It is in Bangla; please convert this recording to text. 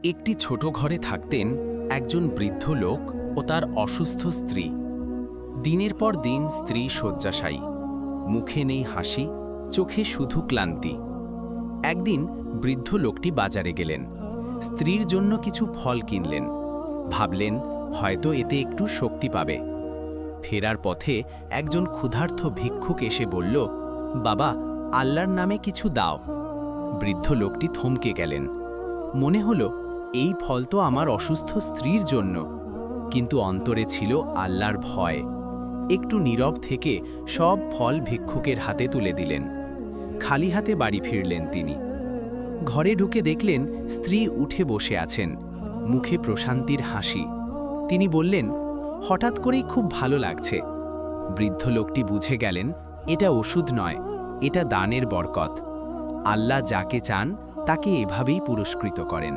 একটি ছোট ঘরে থাকতেন একজন বৃদ্ধ লোক ও তার অসুস্থ স্ত্রী। দিনের পর দিন স্ত্রী শয্যাশায়ী, মুখে নেই হাসি, চোখে শুধু ক্লান্তি। একদিন বৃদ্ধ লোকটি বাজারে গেলেন, স্ত্রীর জন্য কিছু ফল কিনলেন। ভাবলেন হয়তো এতে একটু শক্তি পাবে। ফেরার পথে একজন ক্ষুধার্ত ভিক্ষুক এসে বলল, বাবা, আল্লাহর নামে কিছু দাও। বৃদ্ধ লোকটি থমকে গেলেন। মনে হলো এই ফল তো আমার অসুস্থ স্ত্রীর জন্য, কিন্তু অন্তরে ছিল আল্লাহর ভয়। একটু নীরব থেকে সব ফল ভিক্ষুকের হাতে তুলে দিলেন। খালি হাতে বাড়ি ফিরলেন তিনি। ঘরে ঢুকে দেখলেন স্ত্রী উঠে বসে আছেন, মুখে প্রশান্তির হাসি। তিনি বললেন, হঠাৎ করেই খুব ভালো লাগছে। বৃদ্ধ লোকটি বুঝে গেলেন এটা ওষুধ নয়, এটা দানের বরকত। আল্লাহ যাকে চান তাকে এভাবেই পুরস্কৃত করেন।